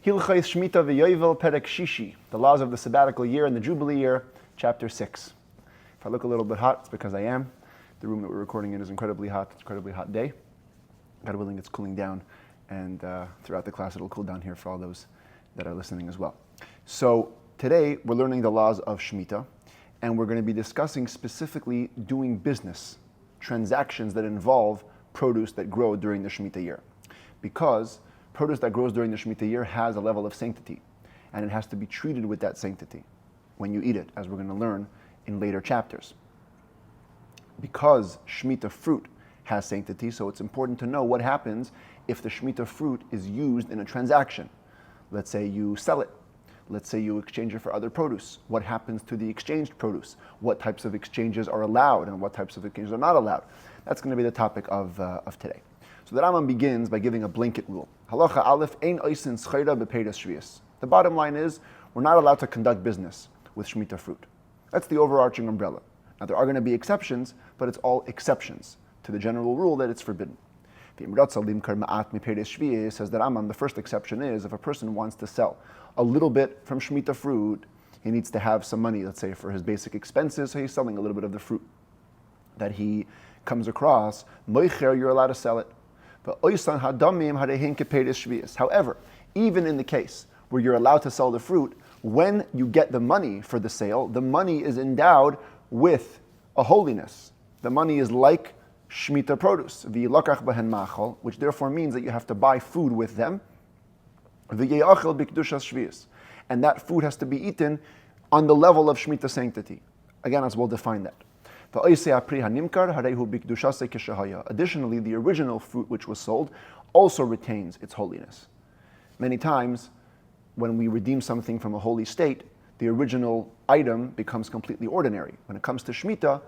Hilchos Shmittah v'Yovel Perek Shishi, the laws of the sabbatical year and the Jubilee year, chapter 6. If I look a little bit hot, it's because I am. The room that we're recording in is incredibly hot. It's an incredibly hot day. God willing, it's cooling down, and throughout the class it'll cool down here for all those that are listening as well. So today we're learning the laws of Shmittah, and we're going to be discussing specifically doing business, transactions that involve produce that grow during the Shmittah year. Because produce that grows during the Shmittah year has a level of sanctity, and it has to be treated with that sanctity when you eat it, as we're going to learn in later chapters. Because Shmittah fruit has sanctity, so it's important to know what happens if the Shmittah fruit is used in a transaction. Let's say you sell it. Let's say you exchange it for other produce. What happens to the exchanged produce? What types of exchanges are allowed and what types of exchanges are not allowed? That's going to be the topic of today. So the Rambam begins by giving a blanket rule. Halacha Aleph, ein oisin schayra b'peiros shvius. The bottom line is, we're not allowed to conduct business with Shmittah fruit. That's the overarching umbrella. Now there are going to be exceptions, but it's all exceptions to the general rule that it's forbidden. Says the Rambam, the first exception is if a person wants to sell a little bit from Shmittah fruit, he needs to have some money, let's say, for his basic expenses, so he's selling a little bit of the fruit that he comes across. Moicher, you're allowed to sell it. However, even in the case where you're allowed to sell the fruit, when you get the money for the sale, the money is endowed with a holiness. The money is like Shmittah produce, which therefore means that you have to buy food with them. And that food has to be eaten on the level of Shmittah sanctity. Again, as we'll define that. Additionally, the original fruit which was sold also retains its holiness. Many times, when we redeem something from a holy state, the original item becomes completely ordinary. When it comes to Shmittah,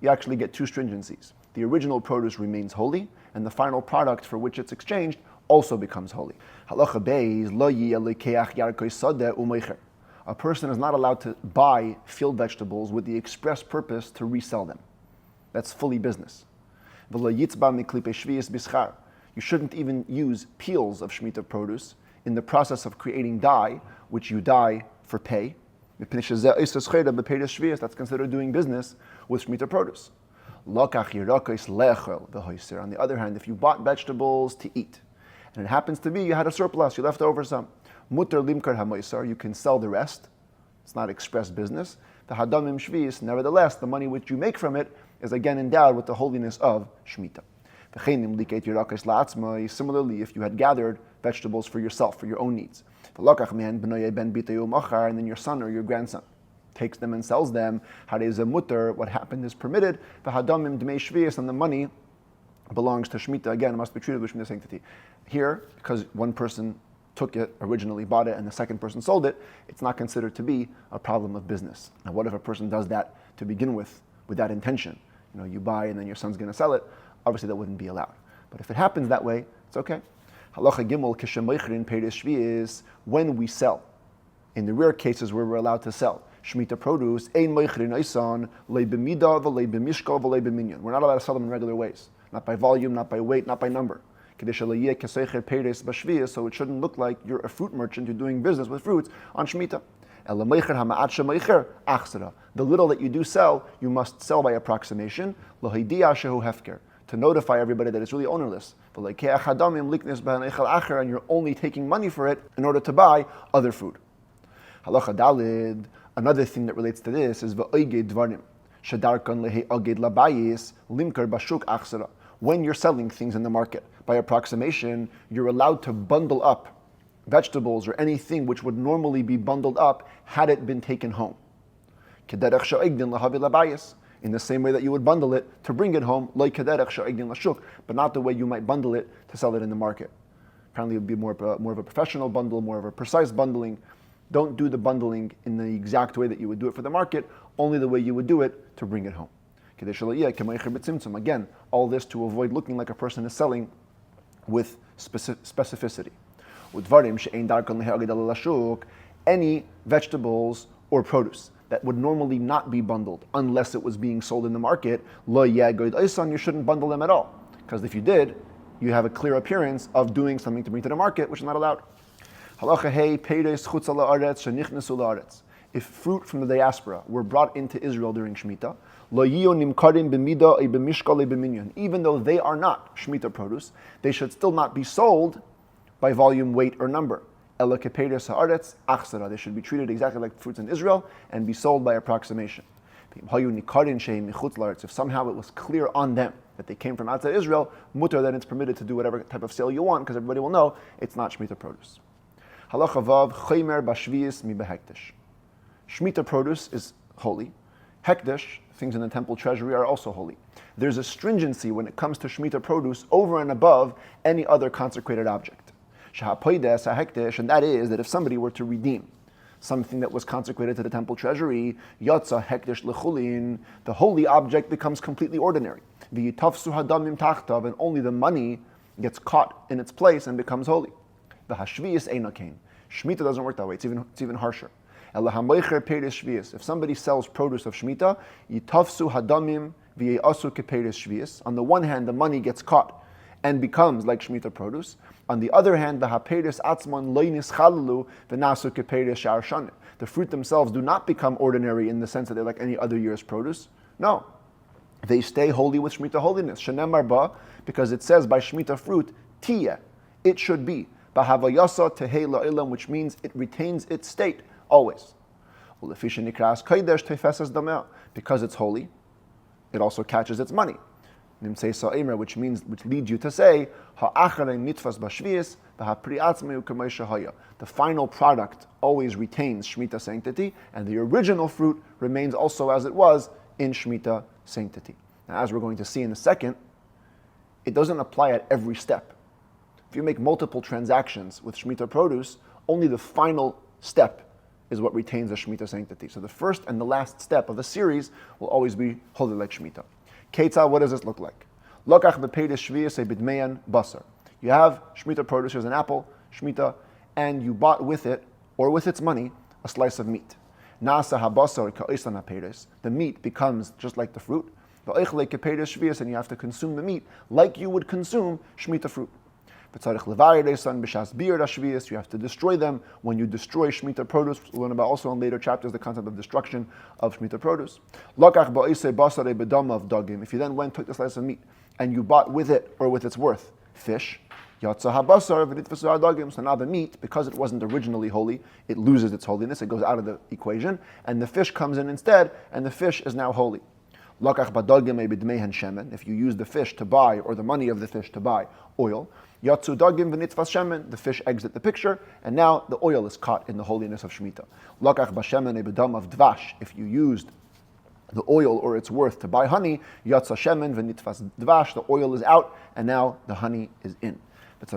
you actually get two stringencies. The original produce remains holy, and the final product for which it's exchanged also becomes holy. A person is not allowed to buy field vegetables with the express purpose to resell them. That's fully business. You shouldn't even use peels of Shmittah produce in the process of creating dye, which you dye for pay. That's considered doing business with Shmittah produce. On the other hand, if you bought vegetables to eat, and it happens to be you had a surplus, you left over some, mutter limkar hamoisar, you can sell the rest. It's not express business. The hadamim shvius, nevertheless, the money which you make from it is again endowed with the holiness of Shmittah. Similarly, if you had gathered vegetables for yourself, for your own needs, and then your son or your grandson takes them and sells them, what happened is permitted, and the money belongs to Shmittah. Again, it must be treated with Shmittah sanctity. Here, because one person took it, originally bought it, and the second person sold it, it's not considered to be a problem of business. Now, what if a person does that to begin with that intention? You buy and then your son's going to sell it. Obviously, that wouldn't be allowed. But if it happens that way, it's okay. Halacha Gimel kishemoichrin peiros shvius, when we sell, in the rare cases where we're allowed to sell Shmittah produce, ein moichrin oisan lei b'midah v'lei b'mishkal v'lei b'minyan. We're not allowed to sell them in regular ways, not by volume, not by weight, not by number. So it shouldn't look like you're a fruit merchant, you're doing business with fruits on Shmittah. The little that you do sell, you must sell by approximation, to notify everybody that it's really ownerless. And you're only taking money for it in order to buy other food. Another thing that relates to this is when you're selling things in the market, by approximation, you're allowed to bundle up vegetables or anything which would normally be bundled up had it been taken home. In the same way that you would bundle it to bring it home, but not the way you might bundle it to sell it in the market. Apparently it would be more of a professional bundle, more of a precise bundling. Don't do the bundling in the exact way that you would do it for the market, only the way you would do it to bring it home. Again, all this to avoid looking like a person is selling with specificity. Any vegetables or produce that would normally not be bundled unless it was being sold in the market, you shouldn't bundle them at all. Because if you did, you have a clear appearance of doing something to bring to the market, which is not allowed. Halacha hey peiros chutz la'aretz shenichnesu la'aretz. If fruit from the diaspora were brought into Israel during Shmittah, lo yiyu nimkarim b'mida b'mishkal b'minyan. Even though they are not Shmittah produce, they should still not be sold by volume, weight, or number. Ela kepeiros ha'aretz achsara. They should be treated exactly like fruits in Israel and be sold by approximation. If somehow it was clear on them that they came from outside Israel, mutter, then it's permitted to do whatever type of sale you want, because everybody will know it's not Shmittah produce. Halacha vav chaymer b'shviyis mi behekdesh. Shmittah produce is holy. Hekdesh, things in the temple treasury, are also holy. There's a stringency when it comes to Shmittah produce over and above any other consecrated object. Shahapoides hekdesh, and that is that if somebody were to redeem something that was consecrated to the temple treasury, yatsa hekdesh lechulin, the holy object becomes completely ordinary. V'yitafsu hadamim tachtav, and only the money gets caught in its place and becomes holy. The hashviyis einakein. Shmittah doesn't work that way. It's even harsher. If somebody sells produce of Shmittah, yitafsu hadamim v'ye'asu kepeiros shviyis. On the one hand, the money gets caught and becomes like Shmittah produce. On the other hand, the hapeiros atzmon lo nischalalu v'nasu kepeiros shar shanim. The fruit themselves do not become ordinary in the sense that they're like any other year's produce. No, they stay holy with Shmittah holiness. Shenemar ba, because it says by Shmittah fruit, tiyeh, it should be. B'havayasa tehei la'ilam, which means it retains its state always. Because it's holy, it also catches its money. Which leads you to say, the final product always retains Shemitah sanctity, and the original fruit remains also as it was in Shemitah sanctity. Now, as we're going to see in a second, it doesn't apply at every step. If you make multiple transactions with Shemitah produce, only the final step is what retains the Shemitah sanctity. So the first and the last step of the series will always be holy like Shemitah. Ketzah, what does this look like? Lokach b'peiros shviyos b'dmeyan basar. You have Shemitah produce, here's an apple, Shemitah, and you bought with it, or with its money, a slice of meat. Nasa habasar ka'islan hapeiros. The meat becomes just like the fruit. V'oichle kepeiros shviyos, and you have to consume the meat like you would consume Shemitah fruit. You have to destroy them when you destroy Shemitah produce. We'll learn about also in later chapters the concept of destruction of Shemitah produce. If you then went, took the slice of meat, and you bought with it, or with its worth, fish, so now the meat, because it wasn't originally holy, it loses its holiness, it goes out of the equation, and the fish comes in instead, and the fish is now holy. If you use the fish to buy, or the money of the fish to buy oil, the fish exit the picture, and now the oil is caught in the holiness of Shemitah. If you used the oil or its worth to buy honey, the oil is out, and now the honey is in. In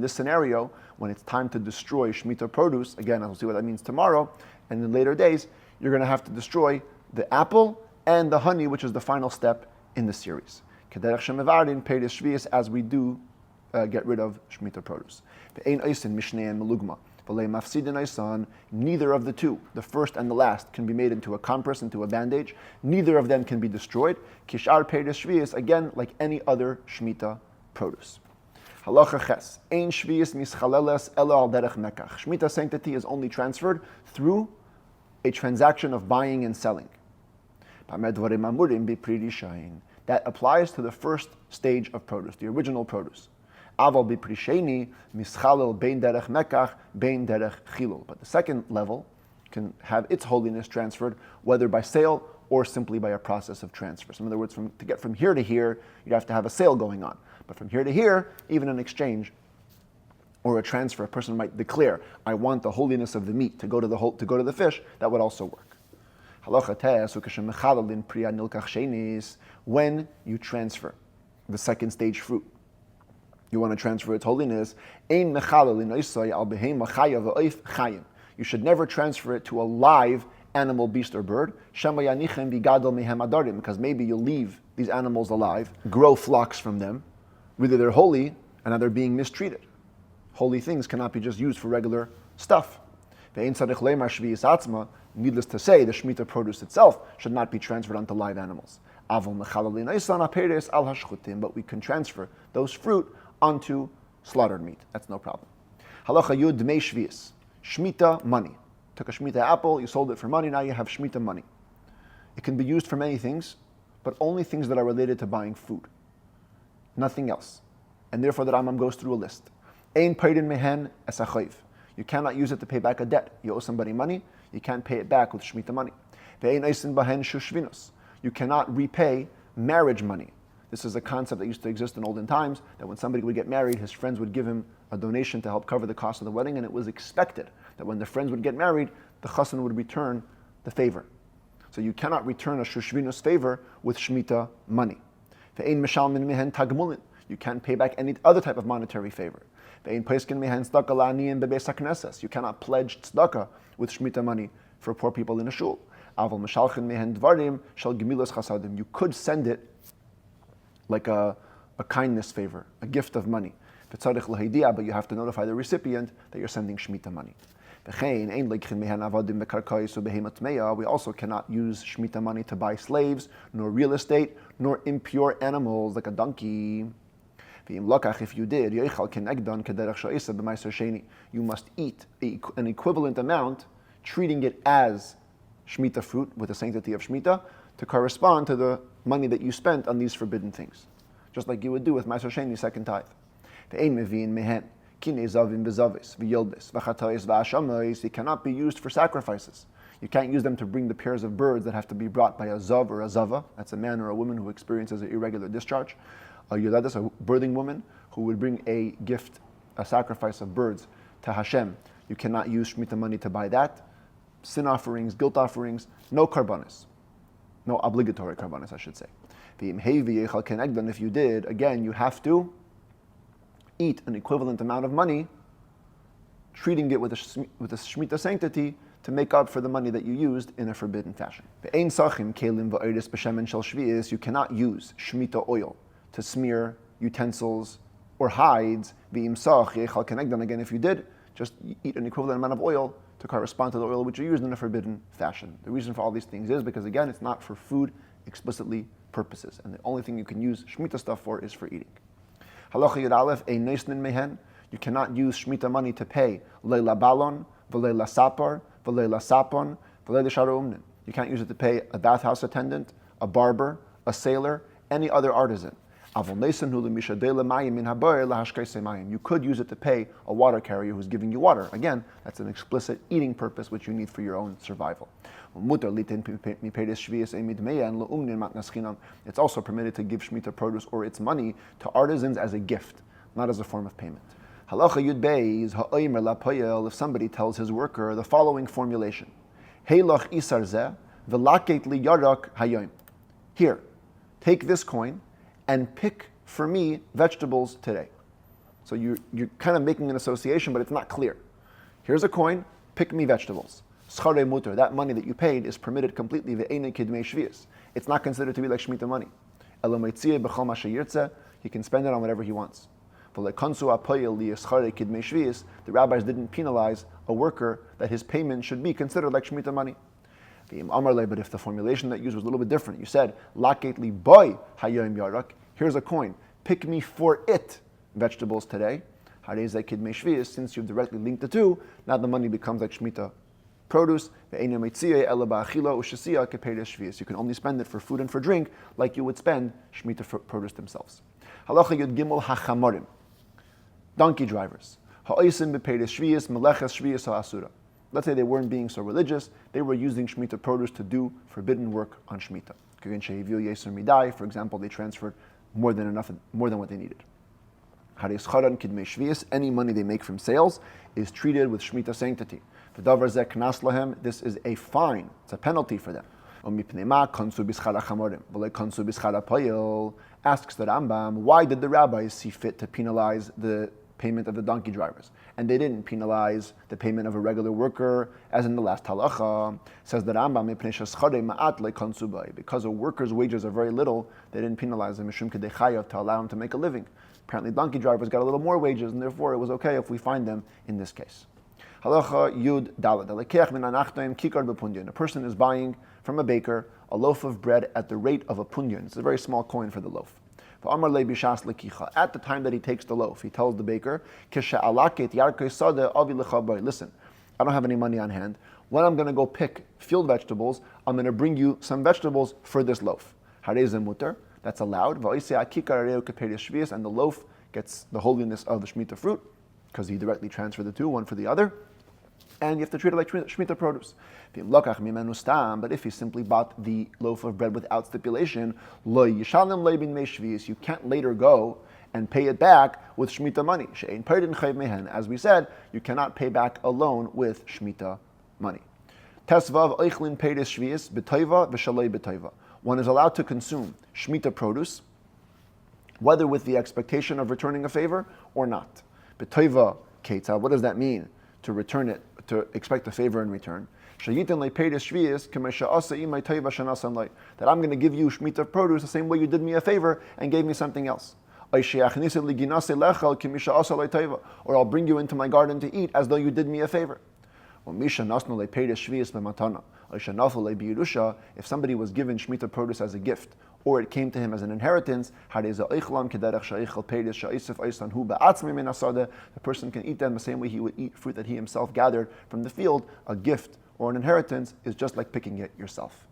this scenario, when it's time to destroy Shemitah produce, again, I'll see what that means tomorrow, and in later days, you're going to have to destroy the apple and the honey, which is the final step in the series. As we do get rid of Shemitah produce. Neither of the two, the first and the last, can be made into a compress, into a bandage. Neither of them can be destroyed. Kishar peiros shviyos, again, like any other Shemitah produce. Halacha ches. Ein shviyos mischaleles ela al derech mekach. Shemitah sanctity is only transferred through a transaction of buying and selling. That applies to the first stage of produce, the original produce. Aval biprisheni mischalel bein derech mekach bein derech chilul. But the second level can have its holiness transferred, whether by sale or simply by a process of transfer. So in other words, to get from here to here, you'd have to have a sale going on. But from here to here, even an exchange or a transfer, a person might declare, I want the holiness of the meat to go to the fish. That would also work. When you transfer the second stage fruit, you want to transfer its holiness. You should never transfer it to a live animal, beast, or bird, because maybe you'll leave these animals alive, grow flocks from them. Whether they're holy and now they're being mistreated. Holy things cannot be just used for regular stuff. Needless to say, the Shemitah produce itself should not be transferred onto live animals. But we can transfer those fruit onto slaughtered meat. That's no problem. Halacha Yud Dmei Shvius. Shmittah, money. Took a Shmittah apple, you sold it for money, now you have Shmittah money. It can be used for many things, but only things that are related to buying food. Nothing else. And therefore the Rambam goes through a list. Ein Peirin Mehen Es HaChoiv. You cannot use it to pay back a debt. You owe somebody money, you can't pay it back with Shmittah money. Ve'ein Eisin Bahen Shushvinos. You cannot repay marriage money. This is a concept that used to exist in olden times, that when somebody would get married, his friends would give him a donation to help cover the cost of the wedding, and it was expected that when the friends would get married, the chassan would return the favor. So you cannot return a shushvinus favor with Shmittah money. Ve'ein mishal min mehen tagmulin. You can't pay back any other type of monetary favor. Ve'ein peiskin mehen tzedakah la'aniyin bebeis hakneses. You cannot pledge tzedakah with Shmittah money for poor people in a shul. Aval mishalchin mehen dvarim shel gemilas chasadim. You could send it like a kindness favor, a gift of money. But you have to notify the recipient that you're sending Shmittah money. We also cannot use Shmittah money to buy slaves, nor real estate, nor impure animals like a donkey. If you did, you must eat an equivalent amount, treating it as Shmittah fruit with the sanctity of Shmittah to correspond to the money that you spent on these forbidden things. Just like you would do with Ma'aser Sheni, second tithe. They cannot be used for sacrifices. You can't use them to bring the pairs of birds that have to be brought by a zav or a zava. That's a man or a woman who experiences an irregular discharge. A yudadas, a birthing woman, who would bring a gift, a sacrifice of birds to Hashem. You cannot use Shmittah money to buy that. Sin offerings, guilt offerings, no karbanis. No obligatory karbanis, I should say. If you did, again, you have to eat an equivalent amount of money, treating it with a Shmittah sanctity to make up for the money that you used in a forbidden fashion. You cannot use Shmittah oil to smear utensils or hides. Again, if you did, just eat an equivalent amount of oil to correspond to the oil which you used in a forbidden fashion. The reason for all these things is because, again, it's not for food explicitly purposes, and the only thing you can use Shmittah stuff for is for eating. Halacha Yud Aleph, ein neisnin mehen. You cannot use Shmittah money to pay leila balon, v'leila sapar, v'leila sapon, v'leila sharu. You can't use it to pay a bathhouse attendant, a barber, a sailor, any other artisan. You could use it to pay a water carrier who's giving you water. Again, that's an explicit eating purpose which you need for your own survival. It's also permitted to give Shmittah produce or its money to artisans as a gift, not as a form of payment. Halacha Yud Beis, ha'omer lapoyel, if somebody tells his worker the following formulation: Heilach isar zeh, v'laket li yarak hayom. Here, take this coin and pick for me vegetables today. So you're kind of making an association, but it's not clear. Here's a coin, pick me vegetables. Schare muter, that money that you paid is permitted completely. Ve'eine kidmei shvius. It's not considered to be like Shmittah money. Elomeitzieh b'chol ma sheyirtzeh, he can spend it on whatever he wants. The rabbis didn't penalize a worker that his payment should be considered like Shmittah money. But if the formulation that you used was a little bit different, you said, Laket li boy hayom yarak, here's a coin, pick me for it vegetables today. Since you've directly linked the two, now the money becomes like Shmittah produce. You can only spend it for food and for drink like you would spend Shmittah produce themselves. Halacha Yud Gimel hachamorim, donkey drivers. Let's say they weren't being so religious, they were using Shmittah produce to do forbidden work on Shmittah. For example, they transferred more than what they needed. Any money they make from sales is treated with Shmittah sanctity. This is a fine, it's a penalty for them. Asks the Rambam, why did the rabbis see fit to penalize the payment of the donkey drivers, and they didn't penalize the payment of a regular worker, as in the last halacha? Says the Rambam, because a worker's wages are very little, they didn't penalize them to allow him to make a living. Apparently donkey drivers got a little more wages, and therefore it was okay if we find them in this case. Halacha Yud Daled. A person is buying from a baker a loaf of bread at the rate of a punyon. It's a very small coin for the loaf. At the time that he takes the loaf, he tells the baker, listen, I don't have any money on hand. When I'm going to go pick field vegetables, I'm going to bring you some vegetables for this loaf. That's allowed. And the loaf gets the holiness of the Shmittah fruit, because he directly transferred the two, one for the other. And you have to treat it like Shmittah produce. But if he simply bought the loaf of bread without stipulation, you can't later go and pay it back with Shmittah money. As we said, you cannot pay back a loan with Shmittah money. One is allowed to consume Shmittah produce, whether with the expectation of returning a favor or not. B'toiva ketzah, what does that mean? To return it, to expect a favor in return. That I'm going to give you Shmittah produce the same way you did me a favor and gave me something else. Or I'll bring you into my garden to eat as though you did me a favor. If somebody was given Shmittah produce as a gift, or it came to him as an inheritance, the person can eat them the same way he would eat fruit that he himself gathered from the field. A gift or an inheritance is just like picking it yourself.